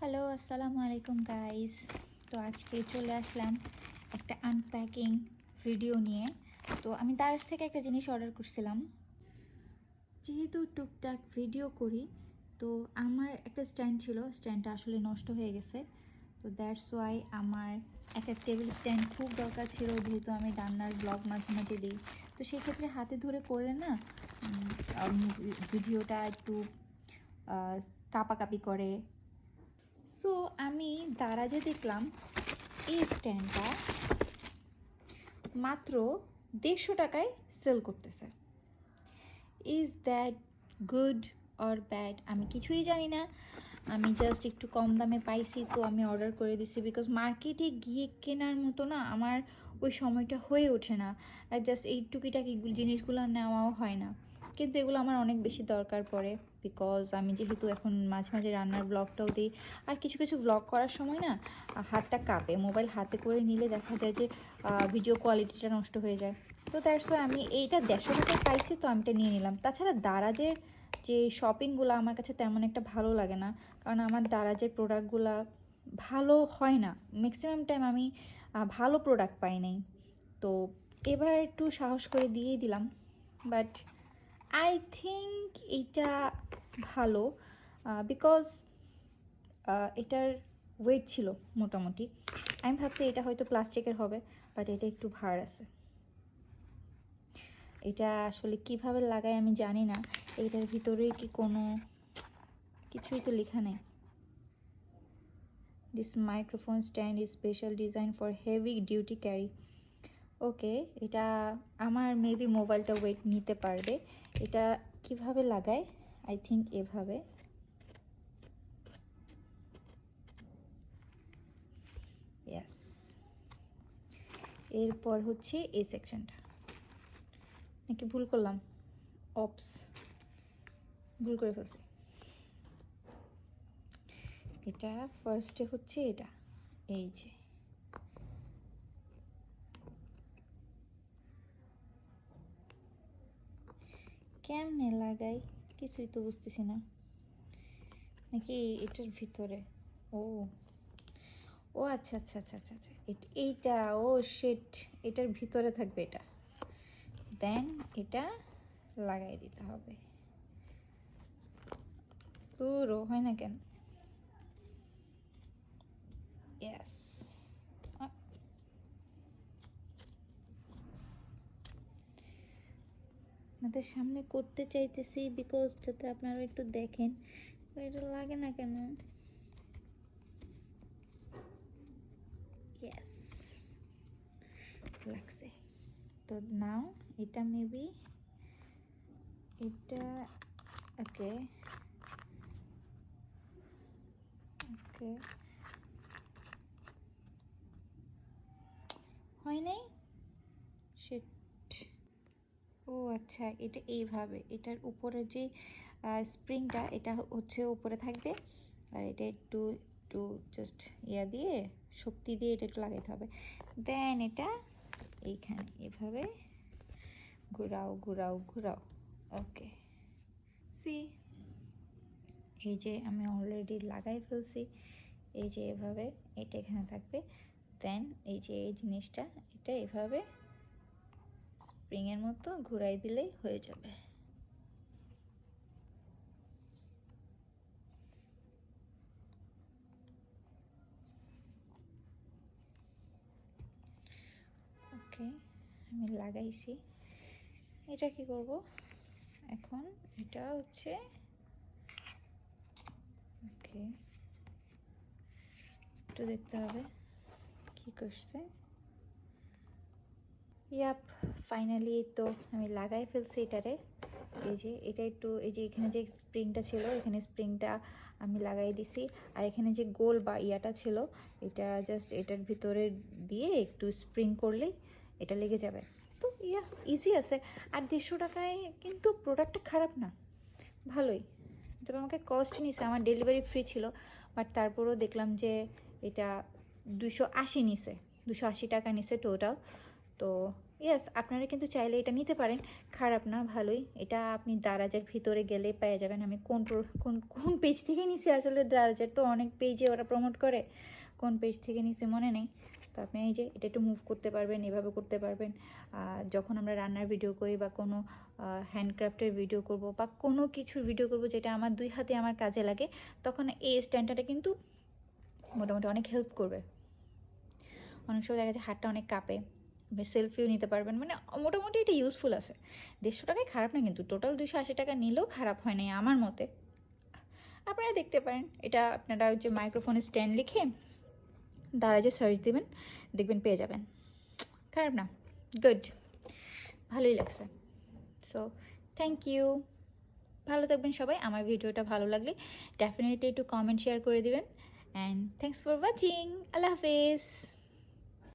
Hello, আসসালামু আলাইকুম guys. তো আজকে চলে আসলাম একটা আনপ্যাকিং ভিডিও নিয়ে। তো আমি দারাজ থেকে একটা জিনিস অর্ডার করছিলাম। যেহেতু টুকটাক ভিডিও করি, তো আমার একটা স্ট্যান্ড ছিল, স্ট্যান্ডটা আসলে নষ্ট হয়ে গেছে। তো দ্যাটস ওয়াই আমার একটা টেবিল স্ট্যান্ড খুব দরকার ছিল, যেহেতু আমি রান্নার ব্লগ মাঝে মাঝে দিই। তো সেক্ষেত্রে হাতে ধরে করলে না ভিডিওটা একটু কাঁপাকাঁপি করে। সো আমি দারাজে দেখলাম এই স্ট্যান্ডটা মাত্র 150 টাকায় সেল করতেছে। Is that good or bad আমি কিছুই জানি না। আমি জাস্ট একটু কম দামে পাইছি, তো আমি অর্ডার করে দিছি। বিকজ মার্কেটে গিয়ে কেনার মতো না আমার ওই সময়টা হয়ে ওঠে না। জাস্ট এই টুকিটাকি জিনিসগুলো নেওয়াও হয় না, কিন্তু এগুলো আমার অনেক বেশি দরকার পড়ে। বিকজ আমি যেহেতু এখন মাঝে মাঝে রান্নার ব্লগটাও দিই, আর কিছু কিছু ব্লগ করার সময় না হাতটা কাঁপে। মোবাইল হাতে করে নিলে দেখা যায় যে ভিডিও কোয়ালিটিটা নষ্ট হয়ে যায়। তো দ্যাটস ওয়াই আমি এইটা 150 টাকায় পাইছি, তো আমি এটা নিয়ে নিলাম। তাছাড়া দারাজের যে শপিংগুলো আমার কাছে তেমন একটা ভালো লাগে না, কারণ আমার দারাজের প্রোডাক্টগুলো ভালো হয় না। ম্যাক্সিমাম টাইম আমি ভালো প্রোডাক্ট পাই নাই। তো এবার একটু সাহস করে দিয়েই দিলাম। বাট আই থিঙ্ক এইটা ভালো, বিকজ এটার ওয়েট ছিল মোটামুটি। আমি ভাবছি এটা হয়তো প্লাস্টিকের হবে, বাট এটা একটু ভার আছে। এটা আসলে কিভাবে লাগায় আমি জানি না। এটার ভিতরে কি কোনো কিছুই তো লেখা নেই। This microphone stand is special design for heavy duty carry. Okay, এটা আমার মেবি মোবাইলটা ওয়েট নিতে পারবে। এটা কিভাবে লাগায়? আই থিঙ্ক এভাবে। ইয়েস। এরপর হচ্ছে এই সেকশনটা, নাকি ভুল করলাম? অপস, ভুল করে ফেলছি। এটা ফার্স্টে হচ্ছে এটা, এই যে কেমনে লাগাই কিছুই তো বুঝতেছি না। নাকি এটার ভিতরে? ও ও আচ্ছা আচ্ছা আচ্ছা আচ্ছা আচ্ছা, এইটা, ও শিট, এটার ভিতরে থাকবে এটা। দেন এটা লাগাই দিতে হবে। পুরো হয় না কেন? ইয়েস। আপনাদের সামনে করতে চাইতেছি বিকজ যাতে আপনারা একটু দেখেন। এটা লাগে না কেন? ইয়েস, লাগছে। তো নাও এটা মেবি এটা, ওকে ওকে, হয় নাই। শিট। ও আচ্ছা, এটা এইভাবে, এটার উপরে যে স্প্রিংটা এটা হচ্ছে উপরে থাকবে, আর এটা একটু একটু জাস্ট ইয়া দিয়ে, শক্তি দিয়ে এটা একটু লাগাইতে হবে। দেন এটা এইখানে এভাবে ঘুরাও ঘুরাও ঘুরাও। ওকে, সি, এই যে আমি অলরেডি লাগাই ফেলছি। এই যে এভাবে এটা এখানে থাকবে। দেন এই যে এই জিনিসটা, এটা এভাবে স্প্রিংয়ের মতো ঘুরাই দিলেই হয়ে যাবে। ওকে, আমি লাগাইছি। এটা কি করব এখন? এটা হচ্ছে ওকে, একটু দেখতে হবে কি করছে। ইয়াপ, ফাইনালি তো আমি লাগাই ফেলছি এটারে। এই যে এটা একটু, এই যে এখানে যে স্প্রিংটা ছিল, এখানে স্প্রিংটা আমি লাগাই দিছি। আর এখানে যে গোল বা ইয়াটা ছিল, এটা জাস্ট এটার ভিতরে দিয়ে একটু স্প্রিং করলেই এটা লেগে যাবে। তো ইয়া, ইজি আছে। আর 150 টাকায় কিন্তু প্রোডাক্টটা খারাপ না, ভালোই। তবে আমাকে কস্ট নিছে, আমার ডেলিভারি ফ্রি ছিল, বাট তারপরেও দেখলাম যে এটা 280 নিছে, 280 টাকা নিছে টোটাল। তো ইয়েস, আপনারা কিন্তু চাইলে এটা নিতে পারেন, খারাপ না, ভালোই। এটা আপনি দারাজের ভিতরে গেলে পেয়ে যাবেন। আমি কোন কোন পেজ থেকে নিছি আসলে, দারাজের তো অনেক পেজে ওরা প্রমোট করে, কোন পেজ থেকে নিছি মনে নেই। তো আপনি এই যে এটা একটু মুভ করতে পারবেন, এভাবে করতে পারবেন। যখন আমরা রান্নার ভিডিও করি বা কোনো হ্যান্ডক্রাফটের ভিডিও করব বা কোনো কিছুর ভিডিও করব যেটা আমার 2 হাতে আমার কাজে লাগে, তখন এই স্ট্যান্ডটা কিন্তু মোটামুটি অনেক হেল্প করবে। অনেক সময় দেখা যায় হাতটা অনেক কাঁপে, আপনি সেলফিও নিতে পারবেন, মানে মোটামুটি এটা ইউজফুল আছে। 150 টাকায় খারাপ না, কিন্তু টোটাল 280 টাকা নিলেও খারাপ হয় নাই আমার মতে। আপনারা দেখতে পারেন, এটা আপনারা ওই যে মাইক্রোফোন স্ট্যান্ড লিখে দারাজে সার্চ দেবেন, দেখবেন পেয়ে যাবেন। খারাপ না, গুড, ভালোই লাগছে। সো থ্যাংক ইউ, ভালো থাকবেন সবাই। আমার ভিডিওটা ভালো লাগলে ডেফিনেটলি একটু কমেন্ট শেয়ার করে দিবেন। And thanks for watching. আল্লাহ হাফেজ।